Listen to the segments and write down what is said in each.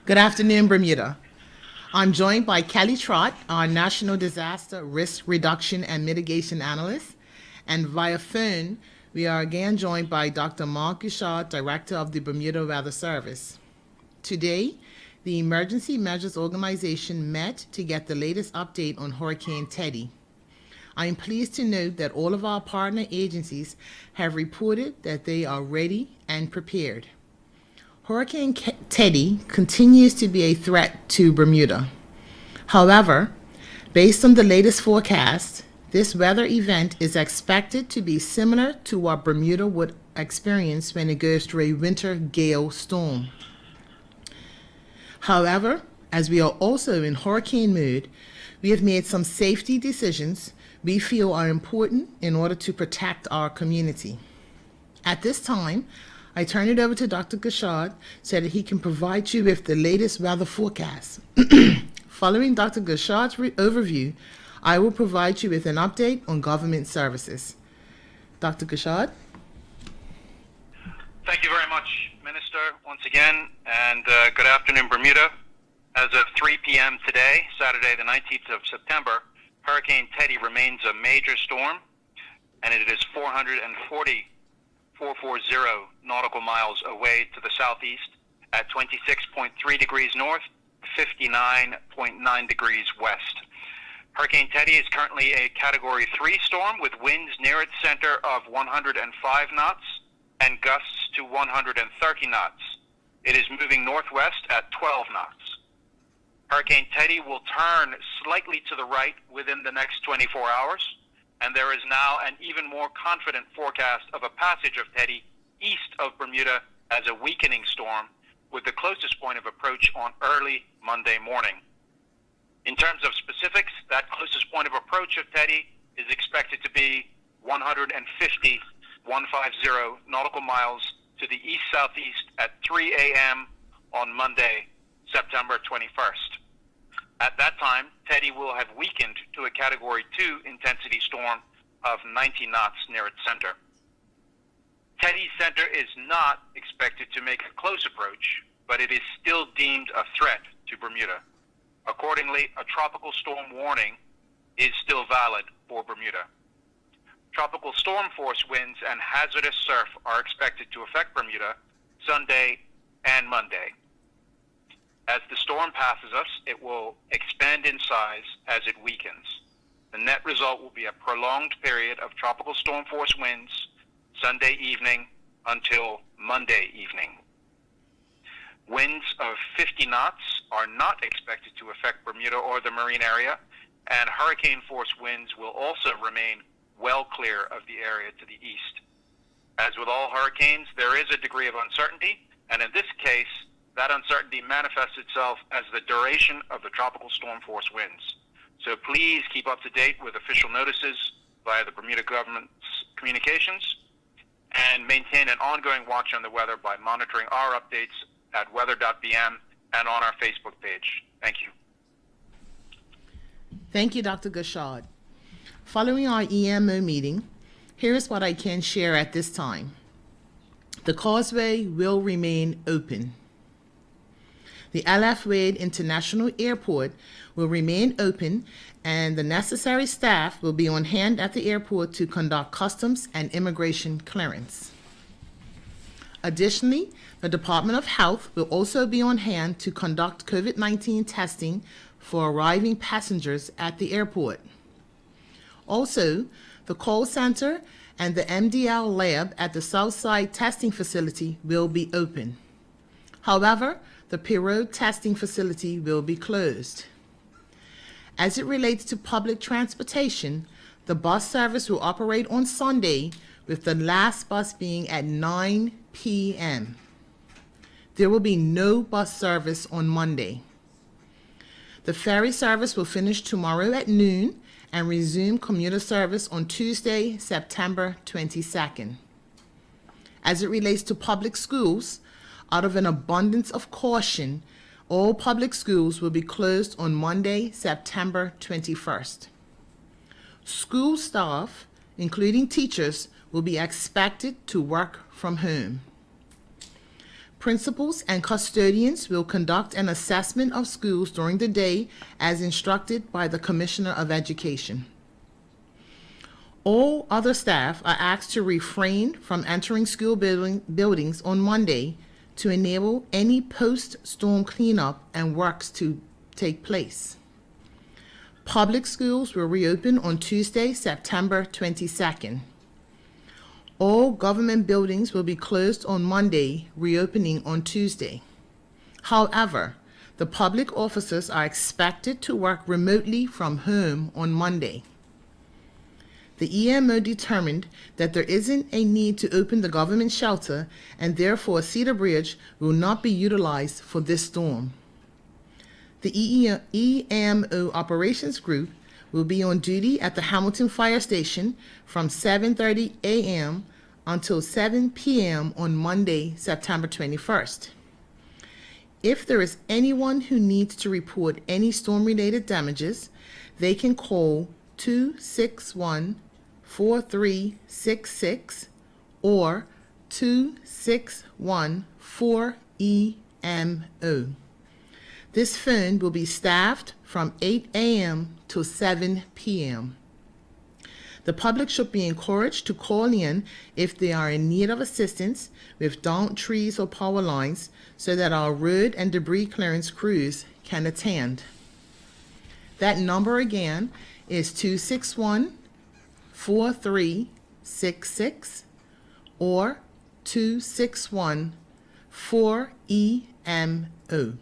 Good afternoon, Bermuda. I'm joined by Kelly Trott, our National Disaster Risk Reduction and Mitigation Analyst, and via phone, we are again joined by Dr. Mark Gouchard, Director of the Bermuda Weather Service. Today, the Emergency Measures Organization met to get the latest update on Hurricane Teddy. I am pleased to note that all of our partner agencies have reported that they are ready and prepared. Hurricane Teddy continues to be a threat to Bermuda. However, based on the latest forecast, this weather event is expected to be similar to what Bermuda would experience when it goes through a winter gale storm. However, as we are also in hurricane mode, we have made some safety decisions we feel are important in order to protect our community. At this time, I turn it over to Dr. Gouchard so that he can provide you with the latest weather forecast. Following Dr. Gouchard's overview, I will provide you with an update on government services. Dr. Gouchard? Thank you very much, Minister, once again, and good afternoon, Bermuda. As of 3 p.m. today, Saturday the 19th of September, Hurricane Teddy remains a major storm, and it is 440 nautical miles away to the southeast at 26.3 degrees north, 59.9 degrees west. Hurricane Teddy is currently a Category 3 storm with winds near its center of 105 knots and gusts to 130 knots. It is moving northwest at 12 knots. Hurricane Teddy will turn slightly to the right within the next 24 hours, and there is now an even more confident forecast of a passage of Teddy east of Bermuda as a weakening storm, with the closest point of approach on early Monday morning. In terms of specifics, that closest point of approach of Teddy is expected to be 150 nautical miles to the east-southeast at 3 a.m. on Monday, September 21st. At that time, Teddy will have weakened to a Category 2 intensity storm of 90 knots near its center. Teddy's center is not expected to make a close approach, but it is still deemed a threat to Bermuda. Accordingly, a tropical storm warning is still valid for Bermuda. Tropical storm force winds and hazardous surf are expected to affect Bermuda Sunday and Monday. As the storm passes us, it will expand in size as it weakens. The net result will be a prolonged period of tropical storm force winds Sunday evening until Monday evening. Winds of 50 knots are not expected to affect Bermuda or the marine area, and hurricane force winds will also remain well clear of the area to the east. As with all hurricanes, there is a degree of uncertainty, and in this case, that uncertainty manifests itself as the duration of the tropical storm force winds. So please keep up to date with official notices via the Bermuda government's communications, and maintain an ongoing watch on the weather by monitoring our updates at weather.bm and on our Facebook page. Thank you. Thank you, Dr. Gouchard. Following our EMO meeting, here is what I can share at this time. The causeway will remain open. The L.F. Wade International Airport will remain open, and the necessary staff will be on hand at the airport to conduct customs and immigration clearance. Additionally, the Department of Health will also be on hand to conduct COVID-19 testing for arriving passengers at the airport. Also, the call center and the MDL lab at the Southside testing facility will be open. However, the Pirot testing facility will be closed. As it relates to public transportation, the bus service will operate on Sunday, with the last bus being at 9 p.m. There will be no bus service on Monday. The ferry service will finish tomorrow at noon and resume commuter service on Tuesday, September 22nd. As it relates to public schools, out of an abundance of caution, all public schools will be closed on Monday, September 21st. School staff, including teachers, will be expected to work from home. Principals and custodians will conduct an assessment of schools during the day as instructed by the Commissioner of Education. All other staff are asked to refrain from entering school buildings on Monday to enable any post-storm cleanup and works to take place. Public schools will reopen on Tuesday, September 22nd. All government buildings will be closed on Monday, reopening on Tuesday. However, the public officers are expected to work remotely from home on Monday. The EMO determined that there isn't a need to open the government shelter, and therefore Cedar Bridge will not be utilized for this storm. The EMO Operations Group will be on duty at the Hamilton Fire Station from 7:30 a.m. until 7 p.m. on Monday, September 21st. If there is anyone who needs to report any storm-related damages, they can call 261-4366 or 261-4EMO. This phone will be staffed from 8 a.m. to 7 p.m. The public should be encouraged to call in if they are in need of assistance with downed trees or power lines so that our road and debris clearance crews can attend. That number again is 261-4366 or 261-4EMO.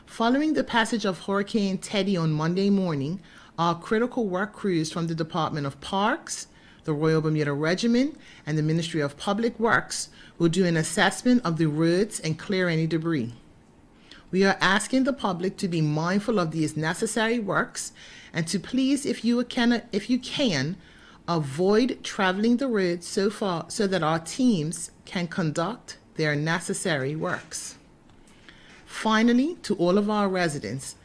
Following the passage of Hurricane Teddy on Monday morning, our critical work crews from the Department of Parks, the Royal Bermuda Regiment, and the Ministry of Public Works will do an assessment of the roads and clear any debris. We are asking the public to be mindful of these necessary works and to please, if you can, avoid traveling the roads so that our teams can conduct their necessary works. Finally, to all of our residents,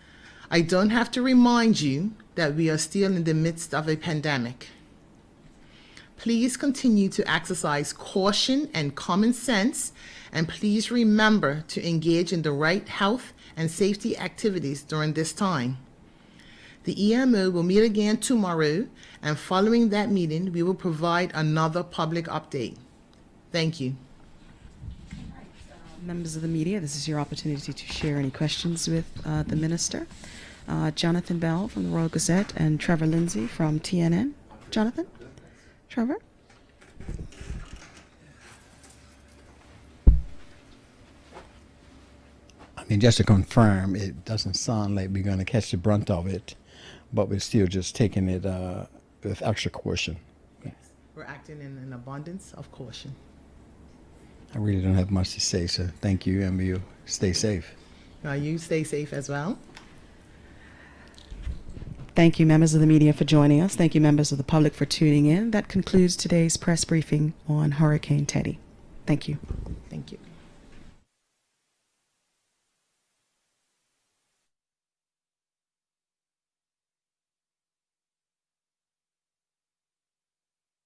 I don't have to remind you that we are still in the midst of a pandemic. Please continue to exercise caution and common sense, and please remember to engage in the right health and safety activities during this time. The EMO will meet again tomorrow, and following that meeting, we will provide another public update. Thank you. Members of the media, this is your opportunity to share any questions with the Minister. Jonathan Bell from the Royal Gazette and Trevor Lindsay from TNN. Jonathan? Trevor? I mean, just to confirm, it doesn't sound like we're going to catch the brunt of it, but we're still just taking it with extra caution. Yes. We're acting in an abundance of caution. I really don't have much to say, so thank you, and you stay safe. You stay safe as well. Thank you, members of the media, for joining us. Thank you, members of the public, for tuning in. That concludes today's press briefing on Hurricane Teddy. Thank you. Thank you.